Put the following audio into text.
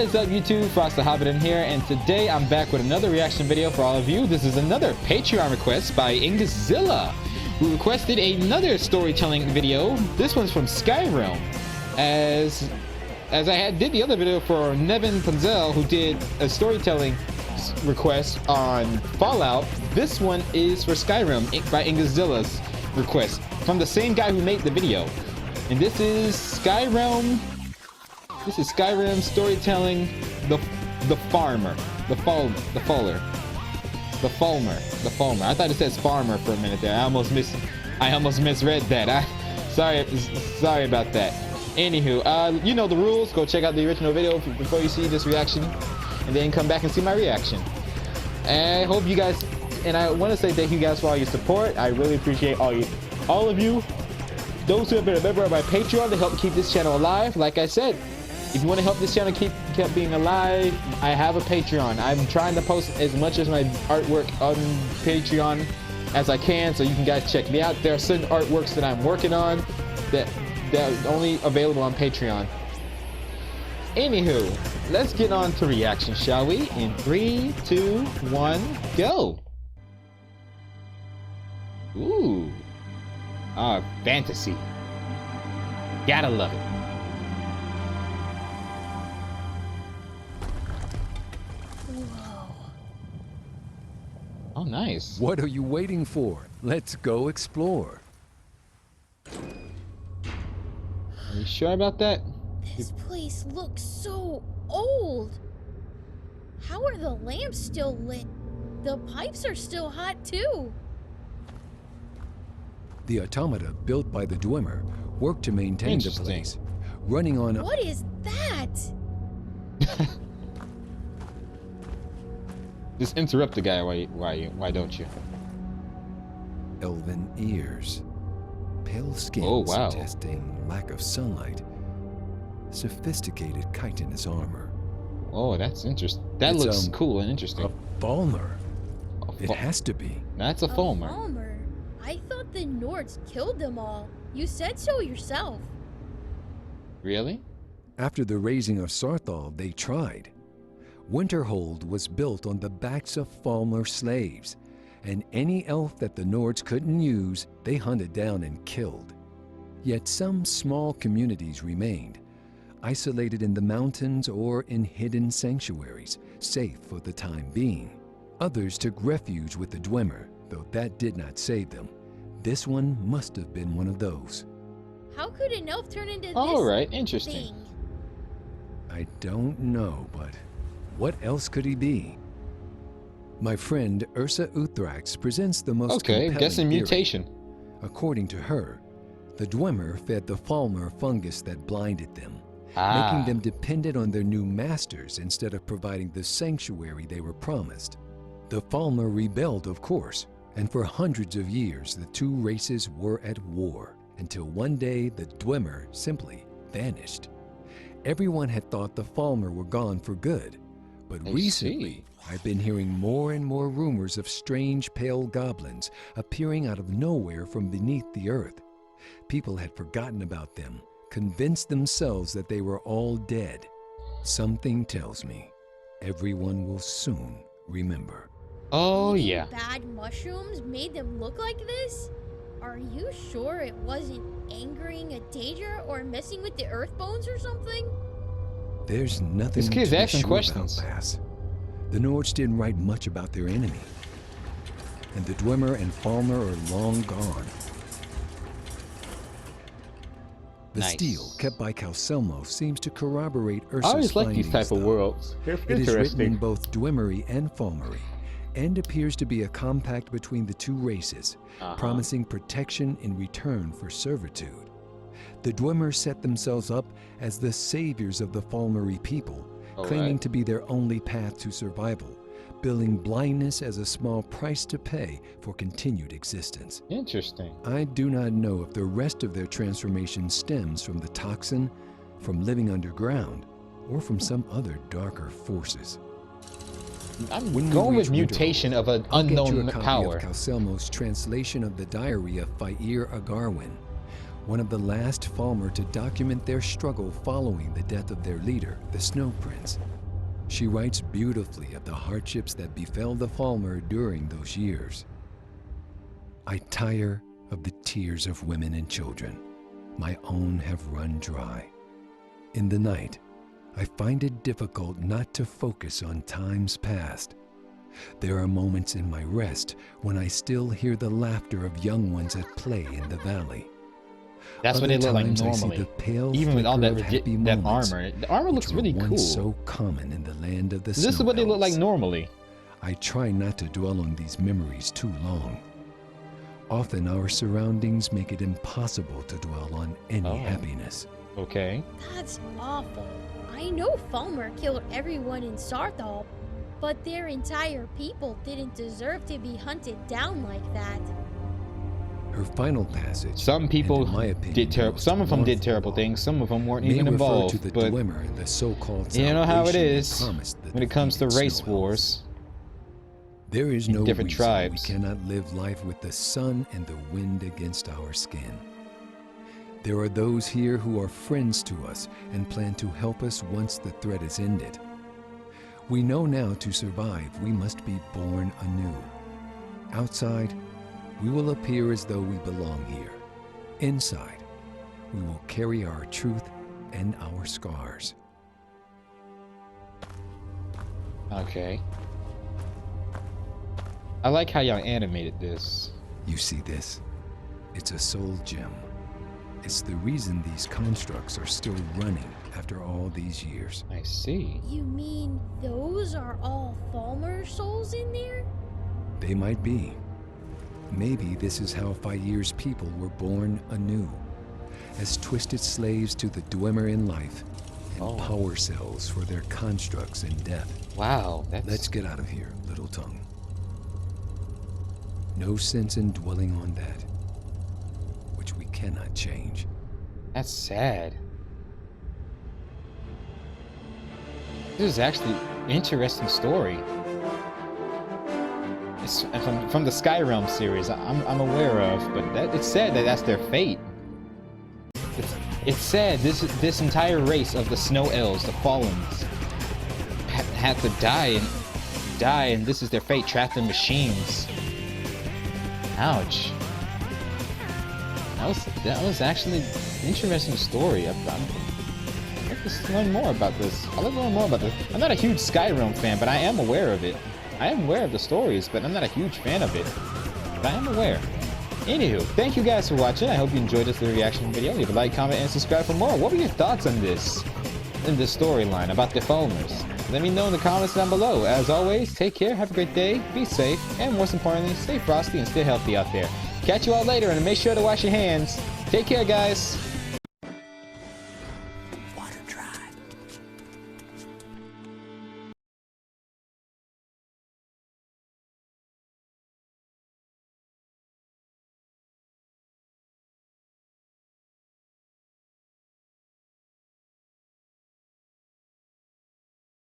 What is up, YouTube? Frost the Hobidon here, and today I'm back with another reaction video for all of you. This is another Patreon request by Ingazilla, who requested another storytelling video. This one's from Skyrim. As I did the other video for Nevin Punzel, who did a storytelling request on Fallout. This one is for Skyrim by Ingazilla's request from the same guy who made the video. And this is Skyrim. This is Skyrim storytelling, the Falmer. I thought it says farmer for a minute there. I almost misread that. Sorry about that. Anywho, you know the rules. Go check out the original video before you see this reaction, and then come back and see my reaction. And I hope you guys, and I want to say thank you guys for all your support. I really appreciate all of you. Those who have been a member of my Patreon to help keep this channel alive. Like I said, if you want to help this channel keep being alive, I have a Patreon. I'm trying to post as much as my artwork on Patreon as I can, so you can guys check me out. There are certain artworks that I'm working on that are only available on Patreon. Anywho, let's get on to reaction, shall we? In 3, 2, 1, go! Ooh. Fantasy. Gotta love it. Oh, nice. What are you waiting for? Let's go explore. Are you sure about that? This place looks so old. How are the lamps still lit? The pipes are still hot too. The automata built by the Dwemer work to maintain the place, running on. What is that? Just interrupt the guy. Why don't you? Elven ears, pale skin suggesting lack of sunlight, sophisticated chitinous armor. Oh, that's interesting. That looks cool and interesting. A Falmer. It has to be. That's a Falmer. Falmer? I thought the Nords killed them all. You said so yourself. Really? After the raising of Sarthal, they tried. Winterhold was built on the backs of Falmer slaves, and any elf that the Nords couldn't use, they hunted down and killed. Yet some small communities remained, isolated in the mountains or in hidden sanctuaries, safe for the time being. Others took refuge with the Dwemer, though that did not save them. This one must have been one of those. How could an elf turn into this Alright, interesting. thing? I don't know, but what else could he be? My friend Ursa Uthrax presents the most compelling guessing theory. mutation. According to her, the Dwemer fed the Falmer fungus that blinded them, making them dependent on their new masters instead of providing the sanctuary they were promised. The Falmer rebelled, of course, and for hundreds of years the two races were at war, until one day the Dwemer simply vanished. Everyone had thought the Falmer were gone for good, but recently I've been hearing more and more rumors of strange pale goblins appearing out of nowhere from beneath the earth. People had forgotten about them, convinced themselves that they were all dead. Something tells me everyone will soon remember. Oh, Eating yeah. Bad mushrooms made them look like this? Are you sure it wasn't angering a Daedra or messing with the earth bones or something? There's nothing This kid's to be asking sure questions. about, Bass. The Nords didn't write much about their enemy, and the Dwemer and Falmer are long gone. The stele kept by Calcelmo seems to corroborate Ursa's I always like these findings, type of though. worlds. They're It is written in interesting. both Dwemery and Falmery, and appears to be a compact between the two races, promising protection in return for servitude. The Dwemer set themselves up as the saviors of the Falmery people, claiming to be their only path to survival, billing blindness as a small price to pay for continued existence. Interesting. I do not know if the rest of their transformation stems from the toxin, from living underground, or from some other darker forces. I'm going with mutation of an unknown power. Of Calcelmo's translation of the diary of Fair Agarwin, one of the last Falmer to document their struggle following the death of their leader, the Snow Prince. She writes beautifully of the hardships that befell the Falmer during those years. I tire of the tears of women and children. My own have run dry. In the night, I find it difficult not to focus on times past. There are moments in my rest when I still hear the laughter of young ones at play in the valley. That's what they look like normally. Even with all that armor. The armor looks really cool. So common in the land of the This is what they look like normally. I try not to dwell on these memories too long. Often our surroundings make it impossible to dwell on any happiness. Okay. That's awful. I know Falmer killed everyone in Sarthal, but their entire people didn't deserve to be hunted down like that. Her final passage. Some people did terrible. Some of them did terrible things. Some of them weren't even involved. To the but Dwemer and the so-called you know how it is when it comes to race wars. There is no different reason tribes. We cannot live life with the sun and the wind against our skin. There are those here who are friends to us and plan to help us once the threat is ended. We know now to survive, we must be born anew. Outside, we will appear as though we belong here. Inside, we will carry our truth and our scars. Okay. I like how y'all animated this. You see this? It's a soul gem. It's the reason these constructs are still running after all these years. I see. You mean those are all Falmer souls in there? They might be. Maybe this is how Fair's people were born anew, as twisted slaves to the Dwemer in life and power cells for their constructs in death. Wow, that's... Let's get out of here, Little Tongue. No sense in dwelling on that, which we cannot change. That's sad. This is actually an interesting story. It's from the Skyrim series I'm aware of, but it's sad that that's their fate. It's sad this entire race of the Snow Elves, the Fallens, had to die, and this is their fate, trapped in machines. Ouch. That was actually an interesting story. I'd like to learn more about this. I'd like to learn more about this. I'm not a huge Skyrim fan, but I am aware of it. I am aware of the stories, but I'm not a huge fan of it. But I am aware. Anywho, thank you guys for watching. I hope you enjoyed this little reaction video. Leave a like, comment, and subscribe for more. What were your thoughts on this? In this storyline about the Falmers? Let me know in the comments down below. As always, take care, have a great day, be safe, and most importantly, stay frosty and stay healthy out there. Catch you all later, and make sure to wash your hands. Take care, guys.